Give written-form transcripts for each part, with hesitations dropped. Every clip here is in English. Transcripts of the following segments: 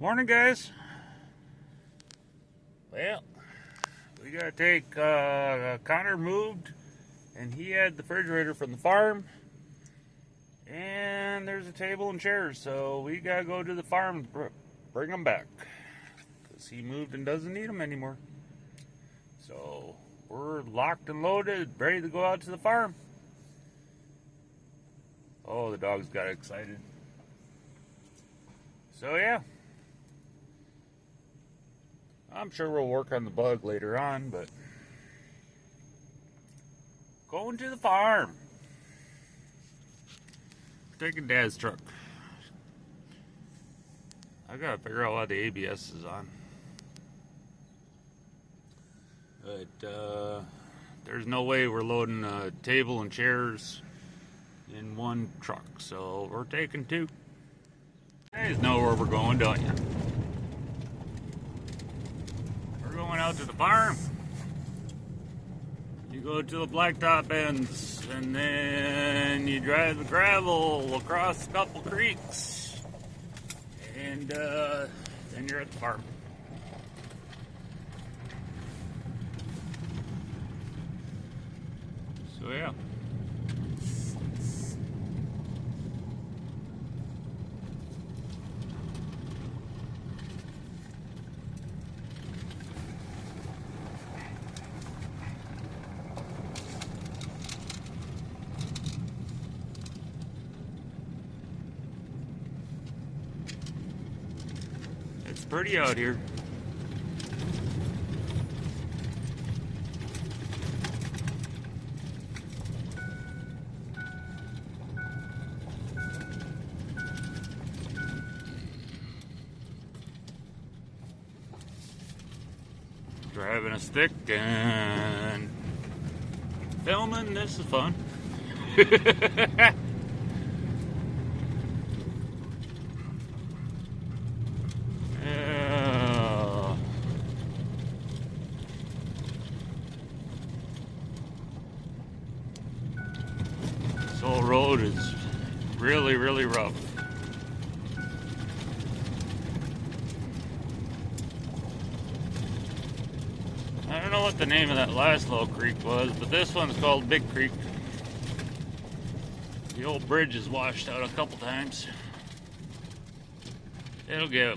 Morning, guys. Well, we gotta take Connor moved, and he had the refrigerator from the farm, and there's a table and chairs, so we gotta go to the farm and bring them back because he moved and doesn't need them anymore. So we're locked and loaded, ready to go out to the farm. Oh, the dogs got excited. So yeah. I'm sure we'll work on the bug later on, but going to the farm. Taking Dad's truck. I gotta figure out why the ABS is on. But there's no way we're loading a table and chairs in one truck, so we're taking two. You guys know where we're going, don't you? Going out to the farm. You go to the blacktop ends, and then you drive the gravel across a couple creeks, and then you're at the farm. So yeah. It's pretty out here. Driving a stick and filming, this is fun. This whole road is really, really rough. I don't know what the name of that last little creek was, but this one's called Big Creek. The old bridge is washed out a couple times.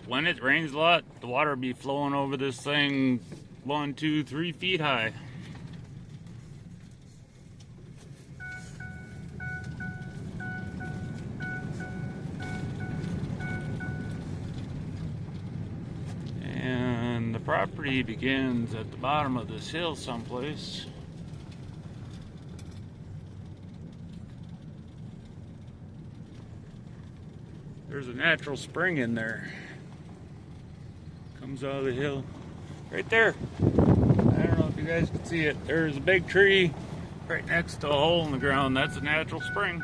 When it rains a lot, the water will be flowing over this thing 1, 2, 3 feet high. And the property begins at the bottom of this hill someplace. There's a natural spring in there. Comes out of the hill. Right there. I don't know if you guys can see it. There's a big tree right next to a hole in the ground. That's a natural spring.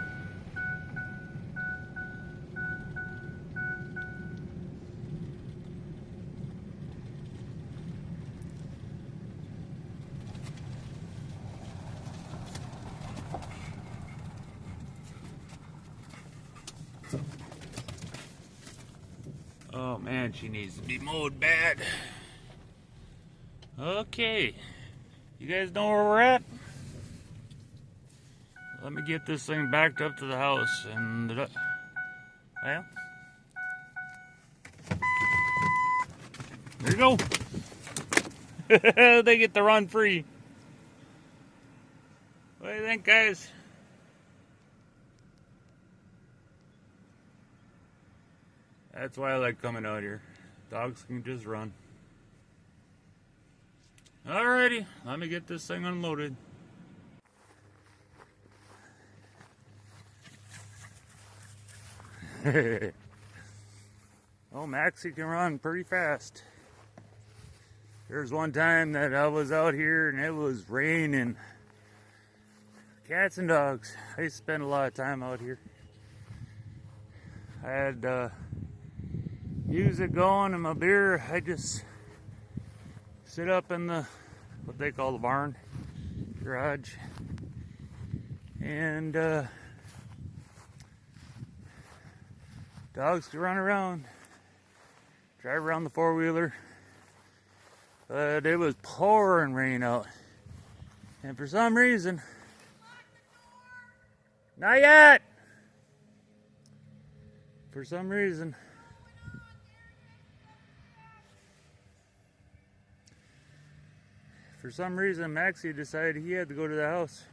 Oh man, she needs to be mowed bad. Okay, you guys know where we're at? Let me get this thing backed up to the house and well, there you go. They get to run free. What do you think, guys? That's why I like coming out here. Dogs can just run. Alrighty, let me get this thing unloaded. Oh, Maxie can run pretty fast. There's one time that I was out here and it was raining. Cats and dogs. I used to spend a lot of time out here. I had music going and my beer. I just sit up in the, what they call the barn, garage, and dogs can run around. drive around the four-wheeler. But it was pouring rain out. And for some reason, not yet! For some reason, Maxie decided he had to go to the house.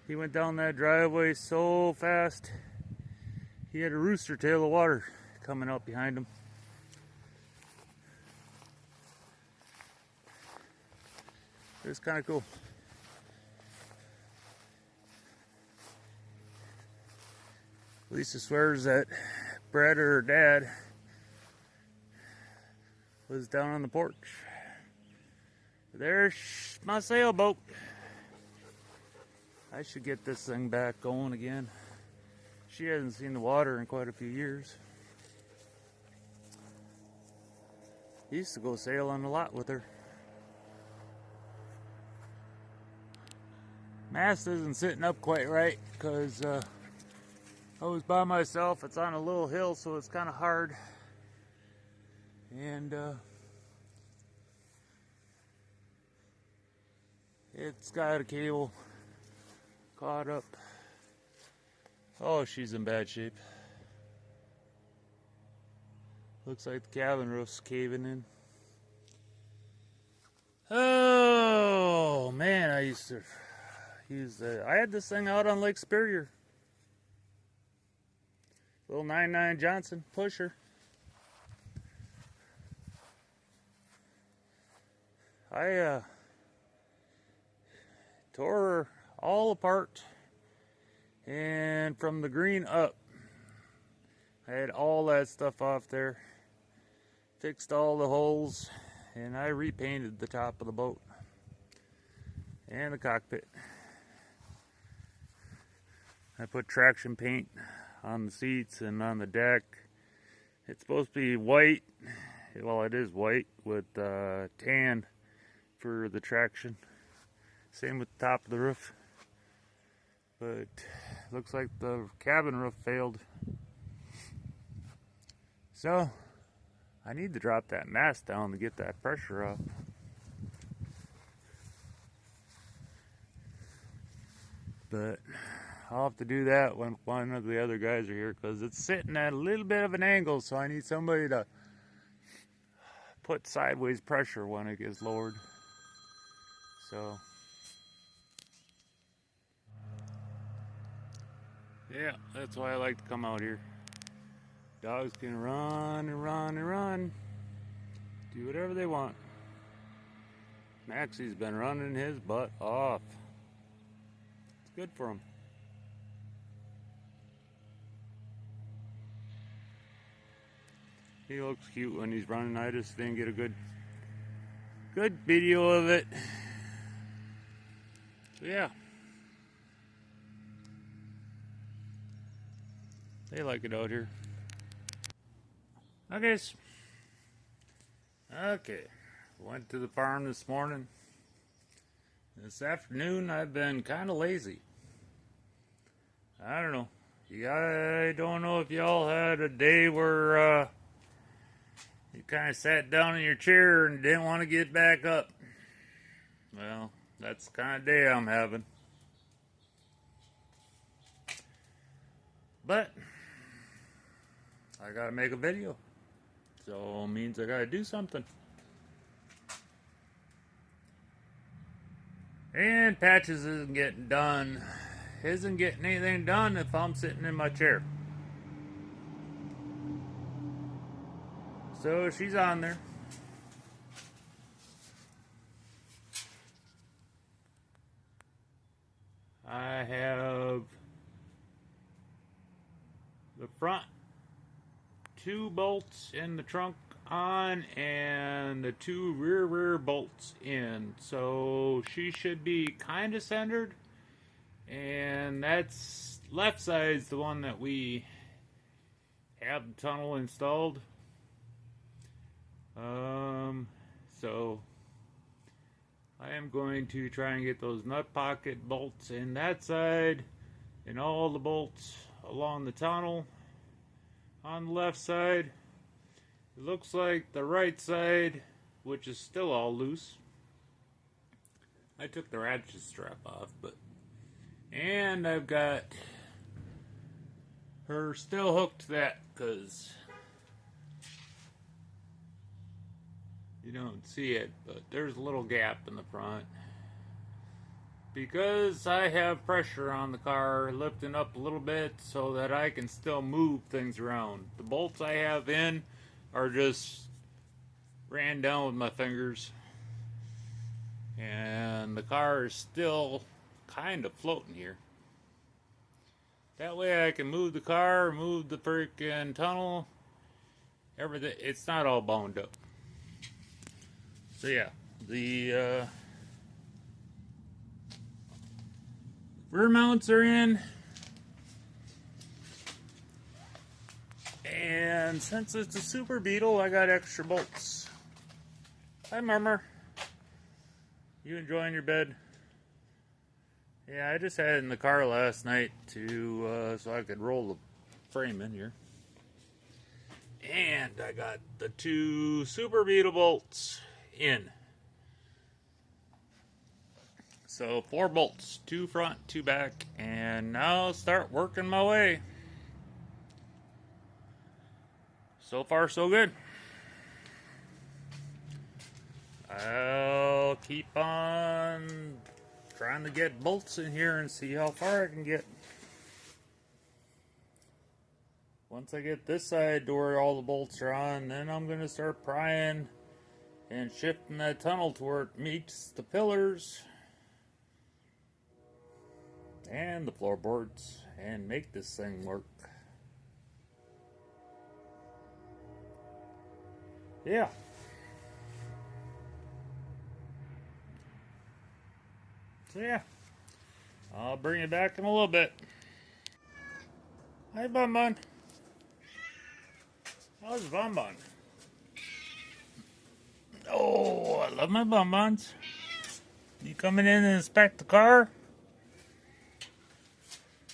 He went down that driveway so fast, he had a rooster tail of water coming up behind him. It was kind of cool. Lisa swears that Brad or her dad was down on the porch. There's my sailboat. I should get this thing back going again. She hasn't seen the water in quite a few years. He used to go sailing a lot with her. Mast isn't sitting up quite right because I was by myself. It's on a little hill, so it's kind of hard. And it's got a cable caught up. Oh, she's in bad shape. Looks like the cabin roof's caving in. Oh man, I used to use I had this thing out on Lake Superior. Little 99 Johnson pusher. I tore her all apart, and from the green up, I had all that stuff off there, fixed all the holes, and I repainted the top of the boat and the cockpit. I put traction paint on the seats and on the deck. It's supposed to be white. Well, it is white with tan for the traction. Same with the top of the roof. But looks like the cabin roof failed. So I need to drop that mast down to get that pressure off. But I'll have to do that when one of the other guys are here, because it's sitting at a little bit of an angle, so I need somebody to put sideways pressure when it gets lowered. So yeah, that's why I like to come out here. Dogs can run and run and run, do whatever they want. Maxie's been running his butt off. It's good for him. He looks cute when he's running. I just didn't get a good video of it. So yeah. They like it out here. Okay. Went to the farm this morning. This afternoon I've been kind of lazy. I don't know. I don't know if y'all had a day where you kind of sat down in your chair and didn't want to get back up. Well, that's the kind of day I'm having. But I gotta make a video, so it means I gotta do something. And Patches isn't getting anything done if I'm sitting in my chair. So she's on there. I have the front 2 bolts in the trunk on and the 2 rear bolts in. So she should be kind of centered. And that's left side's the one that we have the tunnel installed. So I am going to try and get those nut pocket bolts in that side and all the bolts along the tunnel on the left side. It looks like the right side, which is still all loose. I took the ratchet strap off, and I've got her still hooked to that because you don't see it, but there's a little gap in the front. Because I have pressure on the car lifting up a little bit so that I can still move things around. The bolts I have in are just ran down with my fingers. And the car is still kind of floating here. That way I can move the car, move the freaking tunnel, everything. It's not all bound up. So yeah, the rear mounts are in. And since it's a Super Beetle, I got extra bolts. Hi, Murmur. You enjoying your bed? Yeah, I just had it in the car last night so I could roll the frame in here. And I got the 2 Super Beetle bolts in. So 4 bolts, 2 front, 2 back, and now I'll start working my way. So far, so good. I'll keep on trying to get bolts in here and see how far I can get. Once I get this side to where all the bolts are on, then I'm going to start prying and shifting that tunnel to where it meets the pillars and the floorboards and make this thing work. Yeah. So yeah, I'll bring you back in a little bit. Hi, Bun Bun. How's Bun Bun? Oh, I love my Bun Buns. You coming in and inspect the car?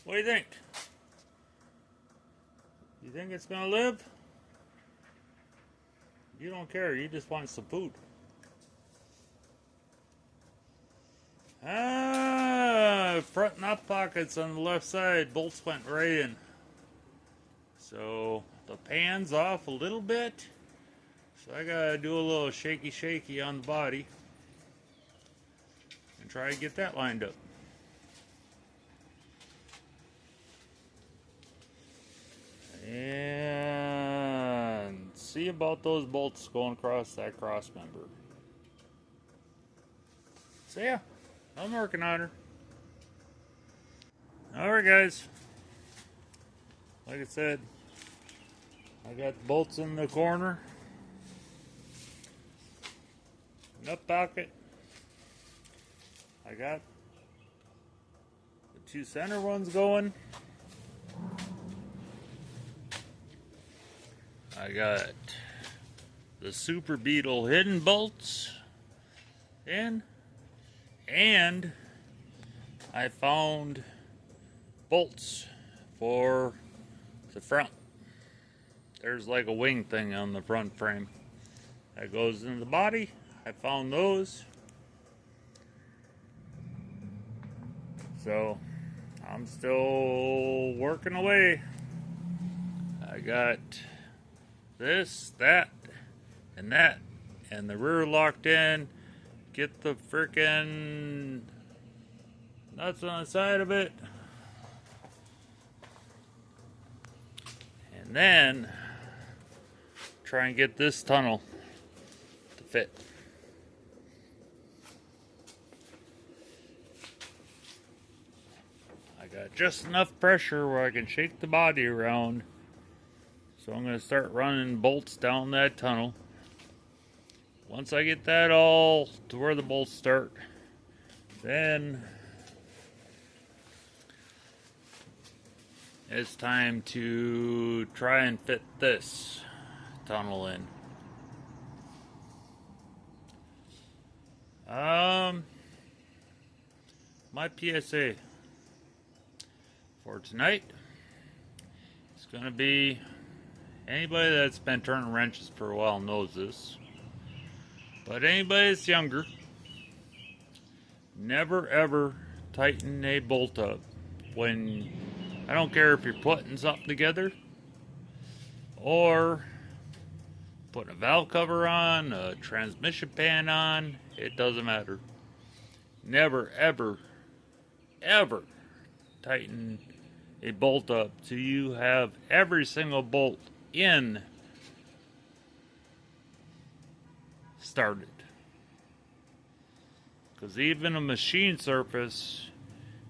What do you think? You think it's gonna live? You don't care, you just want some food. Front nut pockets on the left side, bolts went right in. So the pan's off a little bit. So I gotta do a little shaky on the body and try to get that lined up. And see about those bolts going across that cross member. So yeah, I'm working on her. Alright guys, like I said, I got the bolts in the corner, nut pocket, I got the 2 center ones going, I got the Super Beetle hidden bolts in, and I found bolts for the front. There's like a wing thing on the front frame that goes into the body. I found those. So I'm still working away. I got this, that, and the rear locked in. Get the frickin' nuts on the side of it. And then try and get this tunnel to fit. I got just enough pressure where I can shake the body around. So I'm going to start running bolts down that tunnel. Once I get that all to where the bolts start, then it's time to try and fit this tunnel in. My PSA for tonight is going to be Anybody that's been turning wrenches for a while knows this. But anybody that's younger, never ever tighten a bolt up when, I don't care if you're putting something together or putting a valve cover on, a transmission pan on, it doesn't matter. Never ever tighten a bolt up till you have every single bolt in started. Because even a machine surface,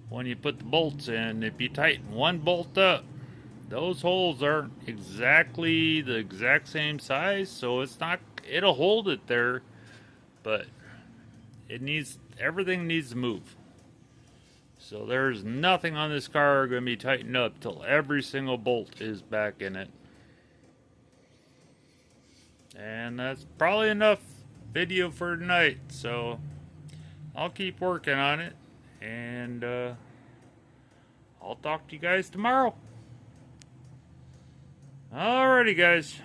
when you put the bolts in, if you tighten one bolt up, those holes aren't exactly the exact same size, so it'll hold it there, but everything needs to move. So there's nothing on this car going to be tightened up till every single bolt is back in it. And that's probably enough video for tonight, so I'll keep working on it, and I'll talk to you guys tomorrow. Alrighty, guys.